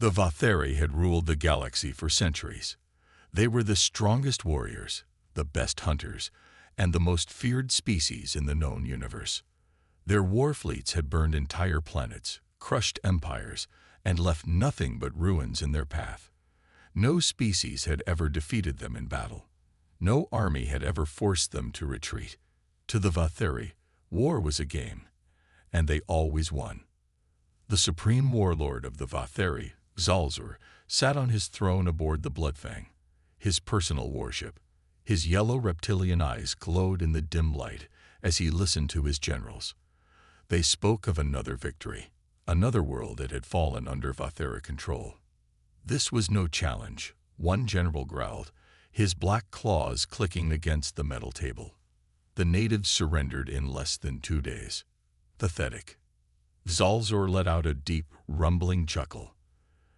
The Vatheri had ruled the galaxy for centuries. They were the strongest warriors, the best hunters, and the most feared species in the known universe. Their war fleets had burned entire planets, crushed empires, and left nothing but ruins in their path. No species had ever defeated them in battle. No army had ever forced them to retreat. To the Vatheri, war was a game, and they always won. The supreme warlord of the Vatheri, Zalzur, sat on his throne aboard the Bloodfang, his personal warship. His yellow reptilian eyes glowed in the dim light as he listened to his generals. They spoke of another victory, another world that had fallen under Vatheri control. This was no challenge, one general growled, his black claws clicking against the metal table. The natives surrendered in less than 2 days. Pathetic. Zalzur let out a deep, rumbling chuckle.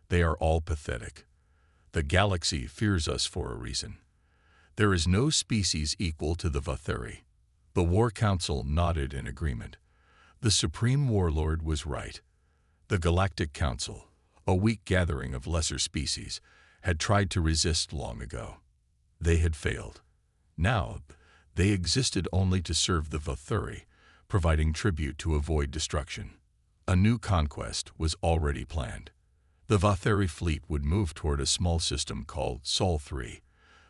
They are all pathetic. The galaxy fears us for a reason. There is no species equal to the Vatheri. The War Council nodded in agreement. The Supreme Warlord was right. The Galactic Council, a weak gathering of lesser species, had tried to resist long ago. They had failed. Now, they existed only to serve the Vatheri, providing tribute to avoid destruction. A new conquest was already planned. The Vatheri fleet would move toward a small system called Sol 3,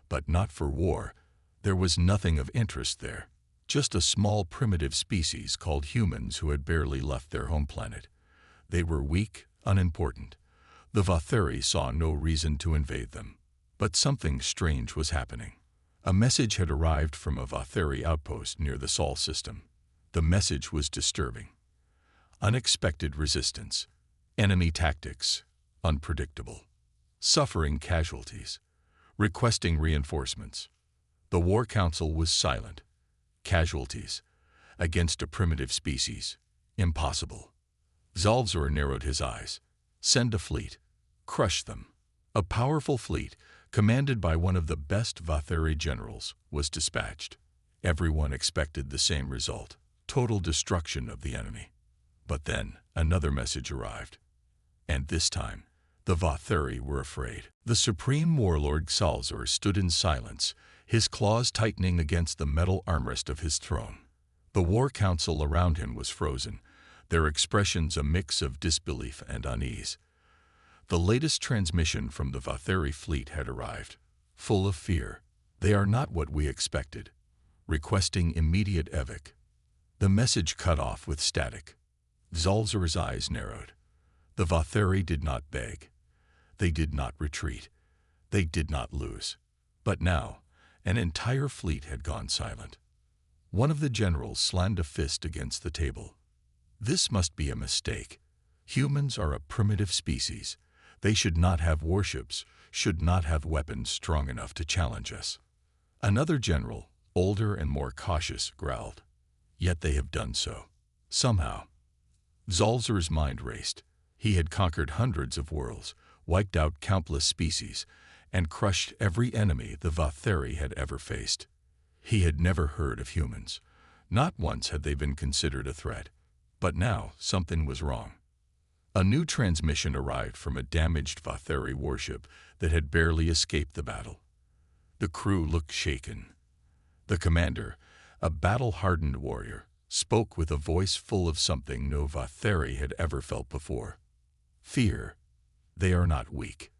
but not for war. There was nothing of interest there, just a small primitive species called humans who had barely left their home planet. They were weak, unimportant. The Vatheri saw no reason to invade them. But something strange was happening. A message had arrived from a Vatheri outpost near the Sol system. The message was disturbing. Unexpected resistance. Enemy tactics. Unpredictable. Suffering casualties. Requesting reinforcements. The War Council was silent. Casualties. Against a primitive species. Impossible. Zalzur narrowed his eyes. Send a fleet. Crush them. A powerful fleet, commanded by one of the best Vatheri generals, was dispatched. Everyone expected the same result, total destruction of the enemy. But then another message arrived. And this time, the Vatheri were afraid. The Supreme Warlord Zalzur stood in silence, his claws tightening against the metal armrest of his throne. The War Council around him was frozen, their expressions a mix of disbelief and unease. The latest transmission from the Vatheri fleet had arrived, full of fear. They are not what we expected. Requesting immediate evac. The message cut off with static. Zalzur's eyes narrowed. The Vatheri did not beg. They did not retreat. They did not lose. But now, an entire fleet had gone silent. One of the generals slammed a fist against the table. This must be a mistake. Humans are a primitive species. They should not have warships, should not have weapons strong enough to challenge us. Another general, older and more cautious, growled. Yet they have done so. Somehow. Zalzur's mind raced. He had conquered hundreds of worlds, wiped out countless species, and crushed every enemy the Vatheri had ever faced. He had never heard of humans. Not once had they been considered a threat. But now something was wrong. A new transmission arrived from a damaged Vatheri warship that had barely escaped the battle. The crew looked shaken. The commander, a battle-hardened warrior, spoke with a voice full of something no Vatheri had ever felt before. Fear. They are not weak.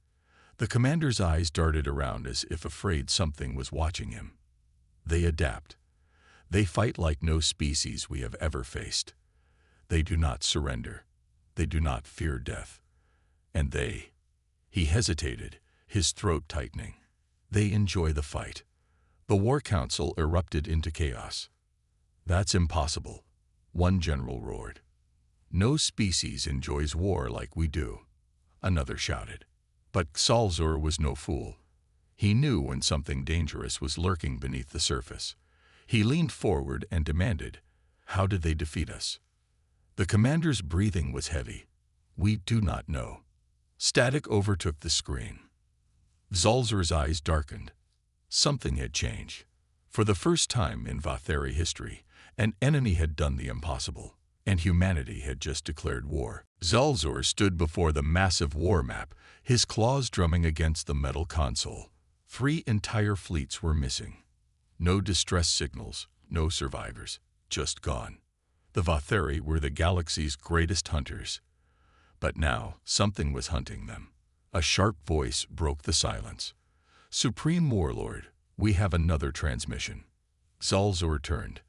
The commander's eyes darted around as if afraid something was watching him. They adapt. They fight like no species we have ever faced. They do not surrender. They do not fear death. And he hesitated, his throat tightening. They enjoy the fight. The War Council erupted into chaos. That's impossible, one general roared. No species enjoys war like we do, another shouted. But Zalzur was no fool. He knew when something dangerous was lurking beneath the surface. He leaned forward and demanded, how did they defeat us? The commander's breathing was heavy. We do not know. Static overtook the screen. Zalzur's eyes darkened. Something had changed. For the first time in Vatheri history, an enemy had done the impossible. and humanity had just declared war. Zalzor stood before the massive war map, his claws drumming against the metal console. 3 entire fleets were missing. No distress signals, no survivors, just gone. The Vatheri were the galaxy's greatest hunters. But now, something was hunting them. A sharp voice broke the silence. "Supreme Warlord, we have another transmission." Zalzor turned.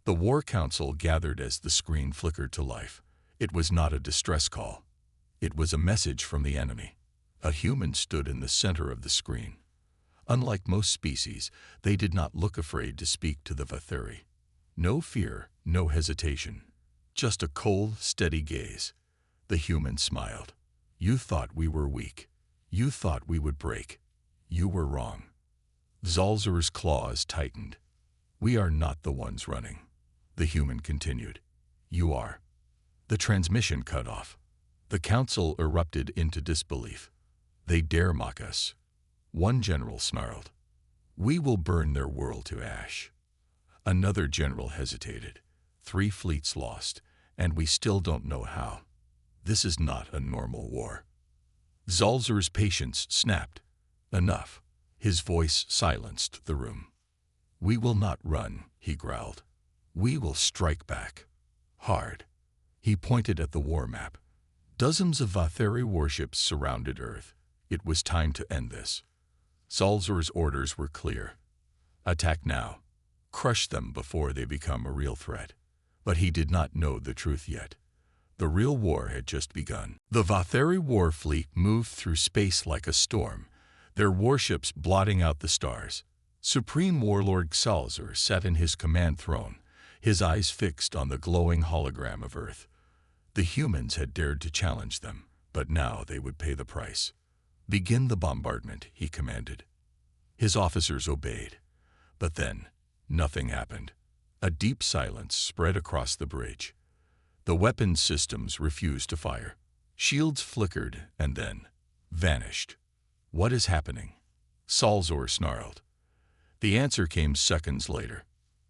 The War Council gathered as the screen flickered to life. It was not a distress call. It was a message from the enemy. A human stood in the center of the screen. Unlike most species, they did not look afraid to speak to the Vatheri. No fear, no hesitation. Just a cold, steady gaze. The human smiled. "You thought we were weak. You thought we would break. You were wrong." Zalzor's claws tightened. "We are not the ones running." The human continued. "You are." The transmission cut off. The council erupted into disbelief. "They dare mock us." One general snarled. "We will burn their world to ash." Another general hesitated. 3 fleets lost, and we still don't know how. This is not a normal war. Zalzor's patience snapped. "Enough." His voice silenced the room. "We will not run," he growled. "We will strike back. Hard." He pointed at the war map. Dozens of Vatheri warships surrounded Earth. It was time to end this. Zalzor's orders were clear. Attack now. Crush them before they become a real threat. But he did not know the truth yet. The real war had just begun. The Vatheri war fleet moved through space like a storm, their warships blotting out the stars. Supreme Warlord Zalzor sat in his command throne, his eyes fixed on the glowing hologram of Earth. The humans had dared to challenge them, but now they would pay the price. "Begin the bombardment," he commanded. His officers obeyed. But then, nothing happened. A deep silence spread across the bridge. The weapons systems refused to fire. Shields flickered and then vanished. "What is happening?" Zalzor snarled. The answer came seconds later.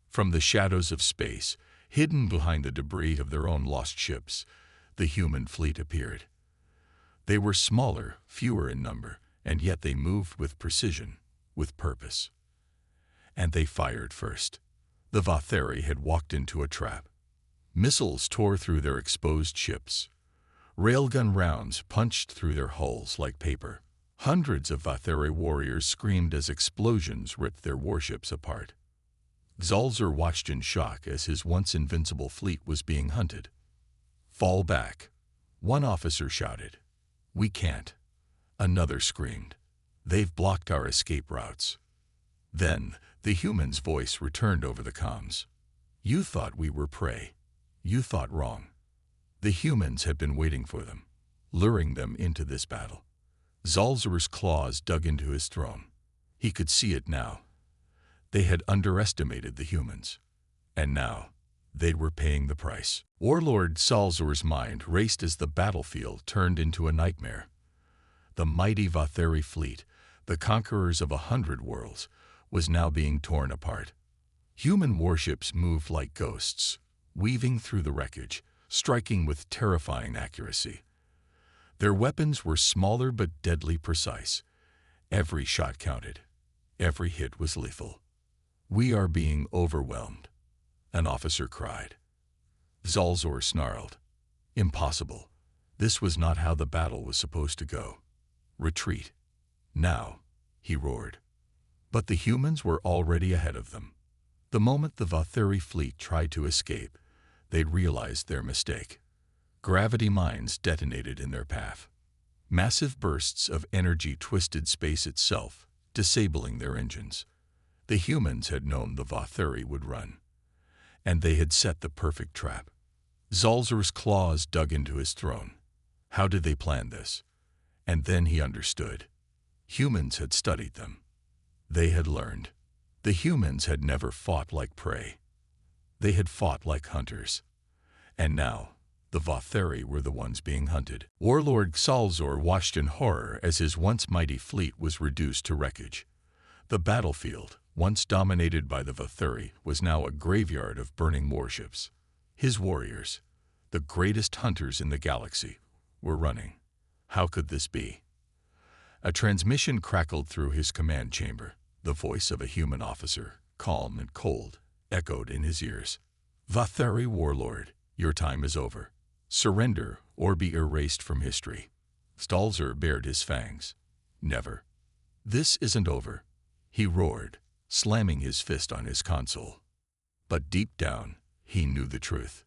From the shadows of space, hidden behind the debris of their own lost ships, the human fleet appeared. They were smaller, fewer in number, and yet they moved with precision, with purpose. And they fired first. The Vatheri had walked into a trap. Missiles tore through their exposed ships. Railgun rounds punched through their hulls like paper. Hundreds of Vatheri warriors screamed as explosions ripped their warships apart. Zalzor watched in shock as his once invincible fleet was being hunted. "Fall back," one officer shouted. "We can't." Another screamed. "They've blocked our escape routes." Then the human's voice returned over the comms. "You thought we were prey. You thought wrong." The humans had been waiting for them, luring them into this battle. Zalzor's claws dug into his throne. He could see it now. They had underestimated the humans. And now, they were paying the price. Warlord Zalzor's mind raced as the battlefield turned into a nightmare. The mighty Vatheri fleet, the conquerors of 100 worlds, was now being torn apart. Human warships moved like ghosts, weaving through the wreckage, striking with terrifying accuracy. Their weapons were smaller but deadly precise. Every shot counted. Every hit was lethal. "We are being overwhelmed," an officer cried. Zalzor snarled. "Impossible. This was not how the battle was supposed to go. Retreat. Now," he roared. But the humans were already ahead of them. The moment the Vatheri fleet tried to escape, they realized their mistake. Gravity mines detonated in their path. Massive bursts of energy twisted space itself, disabling their engines. The humans had known the Vatheri would run, and they had set the perfect trap. Zalzor's claws dug into his throne. How did they plan this? And then he understood. Humans had studied them. They had learned. The humans had never fought like prey. They had fought like hunters. And now, the Vatheri were the ones being hunted. Warlord Zalzor watched in horror as his once mighty fleet was reduced to wreckage. The battlefield, once dominated by the Vatheri, was now a graveyard of burning warships. His warriors, The greatest hunters in the galaxy were running. How could this be? A transmission crackled through his command chamber. The voice of a human officer, calm and cold, echoed in his ears. "Vatheri warlord, your time is over. Surrender or be erased from history." Stalzer bared his fangs. "Never. This isn't over," he roared, slamming his fist on his console. But deep down, he knew the truth.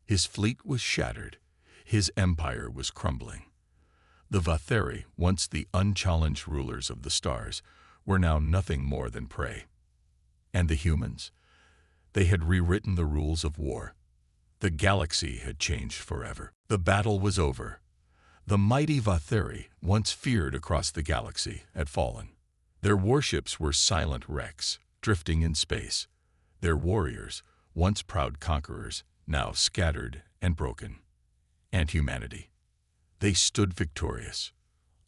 His fleet was shattered. His empire was crumbling. The Vatheri, once the unchallenged rulers of the stars, were now nothing more than prey. And the humans? They had rewritten the rules of war. The galaxy had changed forever. The battle was over. The mighty Vatheri, once feared across the galaxy, had fallen. Their warships were silent wrecks, drifting in space. Their warriors, once proud conquerors, now scattered and broken. And humanity. They stood victorious.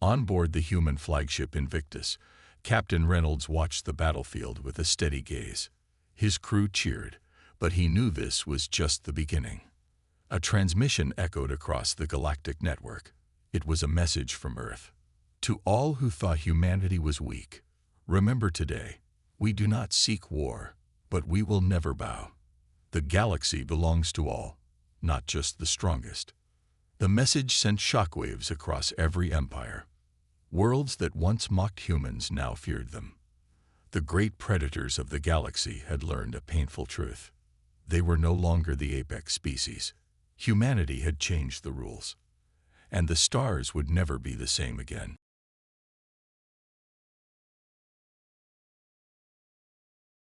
On board the human flagship Invictus, Captain Reynolds watched the battlefield with a steady gaze. His crew cheered, but he knew this was just the beginning. A transmission echoed across the galactic network. It was a message from Earth. To all who thought humanity was weak, remember today, we do not seek war, but we will never bow. The galaxy belongs to all, not just the strongest. The message sent shockwaves across every empire. Worlds that once mocked humans now feared them. The great predators of the galaxy had learned a painful truth. They were no longer the apex species. Humanity had changed the rules. And the stars would never be the same again.